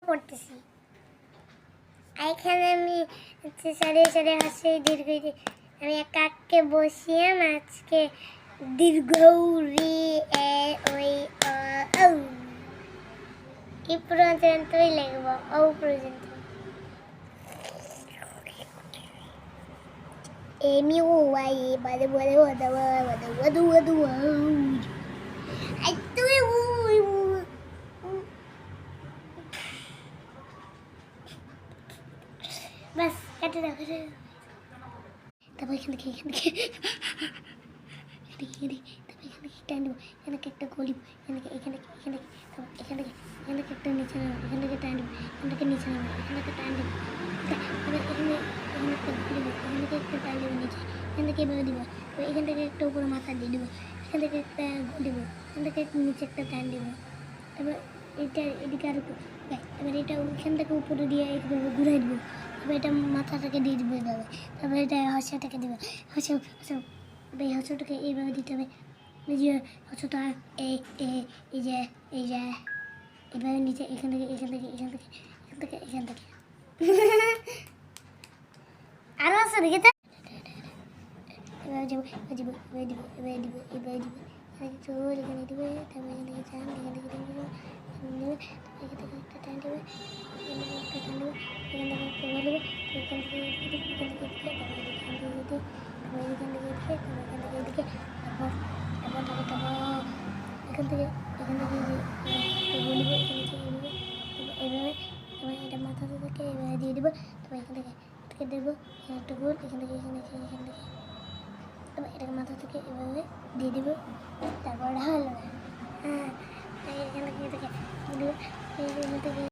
করতেছি এখানে আমি সারি সারি হাসি দীর্ঘ আমি এক কাককে বসিয়ে আজকে দীর্ঘ রি এ ওই ও এই পর্যন্তই লিখব ও পর্যন্ত এমি ও ওয়াই বাদে বলে ওদা ওদা ওদা ওদা আই তুই बस काटे दाও কাটে তারপর এখান থেকে টান দেবো এখানে একটা গলিব এখানে একটা নিচে নেবো এখান থেকে টান দেবো এখান থেকে নিচে নেবো এখান থেকে টান দেবো এখানে একটা গলিব এখান থেকে একটা টান দেবো নিচে এখান থেকে এভাবে দিব এখান থেকে একটা উপরে মাথা দিয়ে দেবো এখান থেকে একটা গলিব এখান থেকে নিচে একটা টান দেবো তারপর এটা এদিকে আর এবার এটা এখান থেকে উপরে দিয়ে এইভাবে ঘুরাই দেবো তারপর এটা মাথাটাকে দিয়ে দিবে এইভাবে তারপর এটা হাঁসাটাকে দেবে এই হাঁসটাকে এইভাবে দিতে হবে এই যে হাঁসটা এই যে এইভাবে নিচে এখান থেকে আরও আছে দেখে এবার দিব চোর এখানে দিবে তারপর এখান থেকে চান এখান থেকে টান দেবে এখান থেকে একটা টান দেবে এখান থেকে একটা দেবে এখান থেকে এইভাবে এটা মাথা থেকে এইভাবে দিয়ে দেবো তারপর এখান থেকে দেবো একটা গোল এখান থেকে তারপর এটাকে মাথা থেকে এভাবে দিয়ে দেবো তারপর হলো হ্যাঁ এখান থেকে